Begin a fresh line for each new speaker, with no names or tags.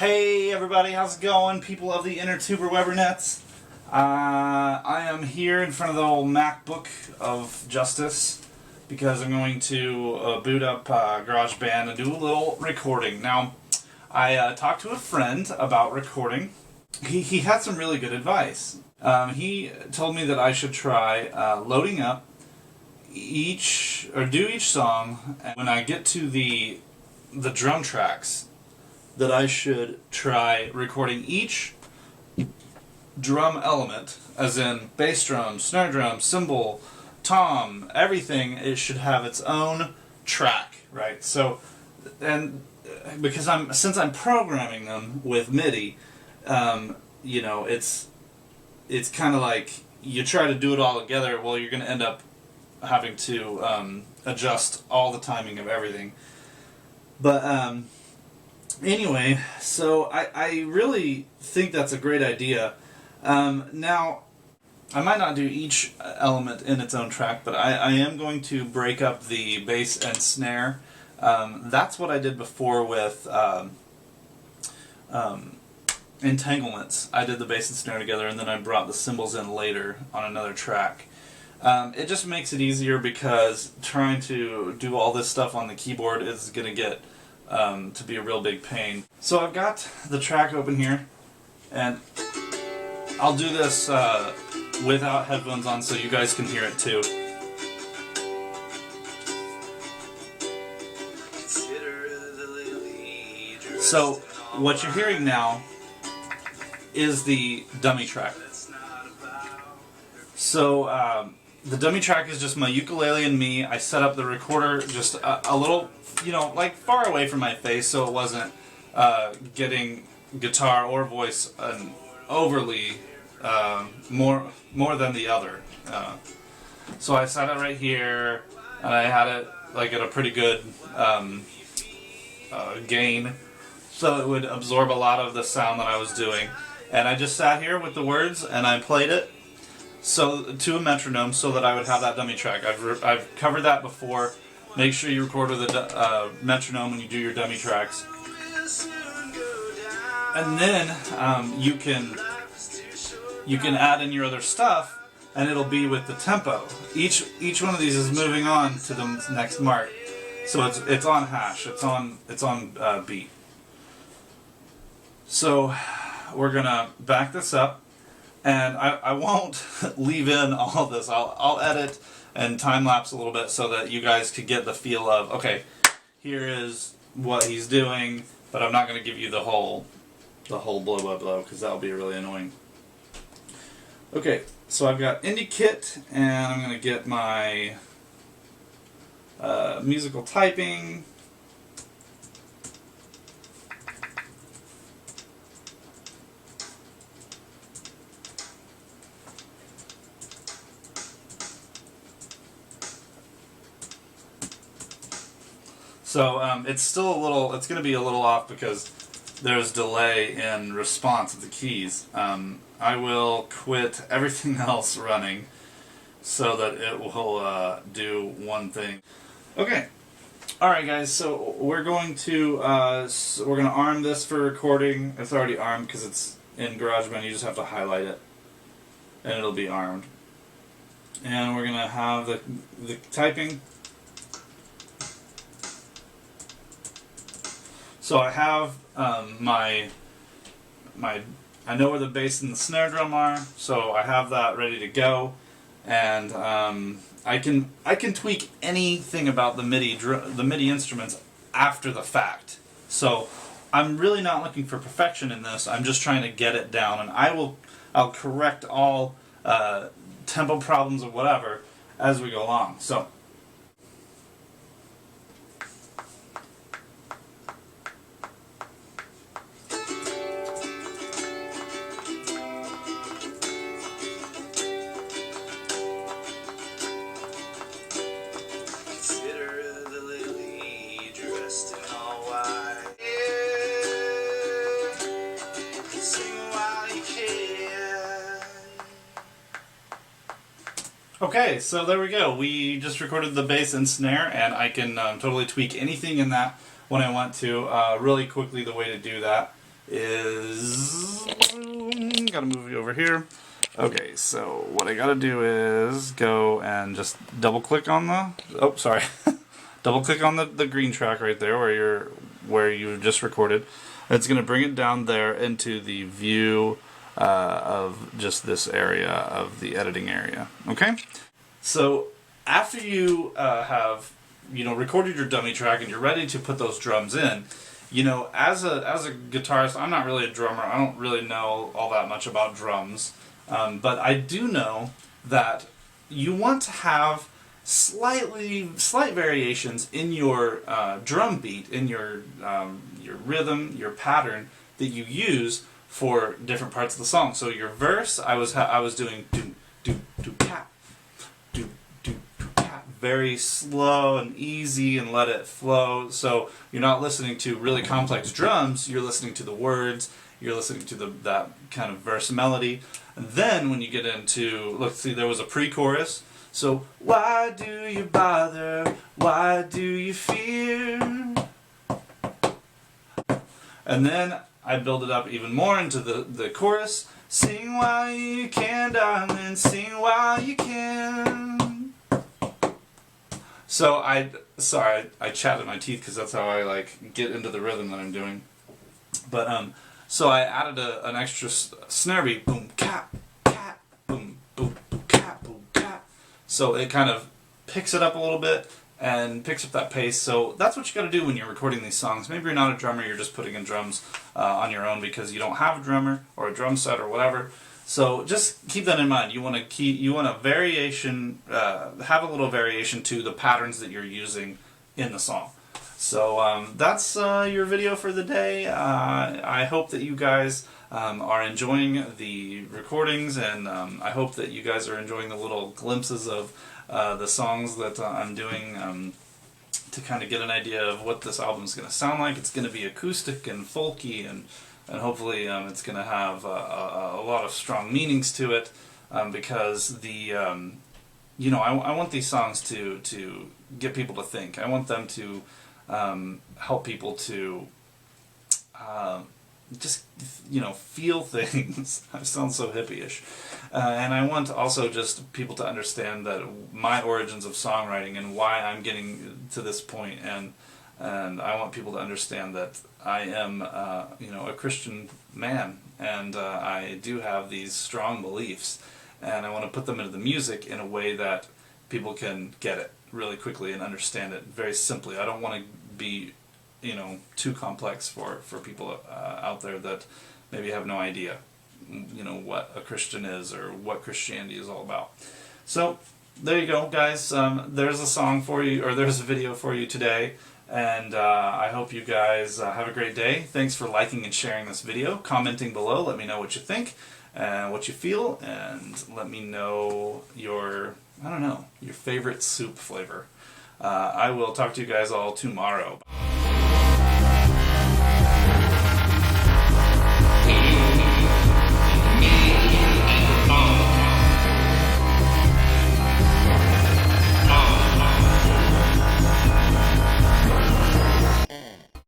Hey everybody, how's it going, people of the intertuber webernets? I am here in front of the old MacBook of Justice because I'm going to boot up GarageBand and do a little recording. Now, I talked to a friend about recording. He had some really good advice. He told me that I should try loading up do each song, and when I get to the drum tracks, that I should try recording each drum element, as in bass drum, snare drum, cymbal, tom, everything. It should have its own track, right? So, and because since I'm programming them with MIDI, you know, it's kind of like you try to do it all together. Well, you're going to end up having to adjust all the timing of everything. But anyway, so I really think that's a great idea. Now, I might not do each element in its own track, but I am going to break up the bass and snare. That's what I did before with entanglements. I did the bass and snare together, and then I brought the cymbals in later on another track. It just makes it easier because trying to do all this stuff on the keyboard is going to get to be a real big pain. So I've got the track open here, and I'll do this without headphones on so you guys can hear it too. So what you're hearing now is the dummy track. So the dummy track is just my ukulele and me. I set up the recorder just a little, you know, like far away from my face, so it wasn't getting guitar or voice overly more than the other. So I set it right here, and I had it like at a pretty good gain, so it would absorb a lot of the sound that I was doing. And I just sat here with the words, and I played it to a metronome so that I would have that dummy track. I've covered that before. Make sure you record with a metronome when you do your dummy tracks. And then you can add in your other stuff, and it'll be with the tempo. Each one of these is moving on to the next mark, so it's on hash. It's on beat. So we're gonna back this up. And I won't leave in all this. I'll edit and time-lapse a little bit so that you guys could get the feel of, okay, here is what he's doing, but I'm not going to give you the whole blow, because that'll be really annoying. Okay, so I've got Indie Kit, and I'm going to get my musical typing. So it's going to be a little off because there's delay in response of the keys. I will quit everything else running so that it will do one thing. Okay, all right, guys. So we're going to arm this for recording. It's already armed because it's in GarageBand. You just have to highlight it, and it'll be armed. And we're gonna have the typing. So I have I know where the bass and the snare drum are, so I have that ready to go, and I can tweak anything about the MIDI instruments after the fact. So I'm really not looking for perfection in this. I'm just trying to get it down, and I'll correct all tempo problems or whatever as we go along. So. Okay, so there we go. We just recorded the bass and snare, and I can totally tweak anything in that when I want to. Really quickly, the way to do that is... Gotta move you over here. Okay, so what I gotta do is go and just double click on the... Oh, sorry. Double click on the green track right there where you just recorded. It's gonna bring it down there into the view of just this area of the editing area. Okay? So after you have recorded your dummy track and you're ready to put those drums in, as a guitarist, I'm not really a drummer. I don't really know all that much about drums, but I do know that you want to have slight variations in your drum beat, in your rhythm, your pattern that you use for different parts of the song. So your verse, I was doing do do do cap, do do do cap, very slow and easy, and let it flow. So you're not listening to really complex drums. You're listening to the words. You're listening to that kind of verse melody. And then when you get into, let's see, there was a pre-chorus. So why do you bother? Why do you fear? And then I build it up even more into the chorus. Sing while you can, darling, sing while you can. So I chatted my teeth because that's how I get into the rhythm that I'm doing. But so I added an extra snare beat, boom, cap, cap, boom, boom, boom, cap, boom, cap. So it kind of picks it up a little bit and picks up that pace. So that's what you got to do when you're recording these songs. Maybe you're not a drummer, you're just putting in drums on your own because you don't have a drummer or a drum set or whatever. So just keep that in mind. You want a variation, have a little variation to the patterns that you're using in the song. So that's your video for the day. I hope that you guys are enjoying the recordings, and I hope that you guys are enjoying the little glimpses of the songs that I'm doing to kind of get an idea of what this album is going to sound like. It's going to be acoustic and folky, and hopefully it's going to have a lot of strong meanings to it, because I want these songs to get people to think. I want them to help people to just feel things. I sound so hippie-ish. And I want also just people to understand that my origins of songwriting and why I'm getting to this point, and I want people to understand that I am a Christian man, and I do have these strong beliefs, and I want to put them into the music in a way that people can get it really quickly and understand it very simply. I don't want to be too complex for people out there that maybe have no idea what a Christian is or what Christianity is all about. So there you go, guys. There's a song for you, or there's a video for you today, and I hope you guys have a great day. Thanks for liking and sharing this video, commenting below. Let me know what you think and what you feel, and let me know your favorite soup flavor. I will talk to you guys all tomorrow.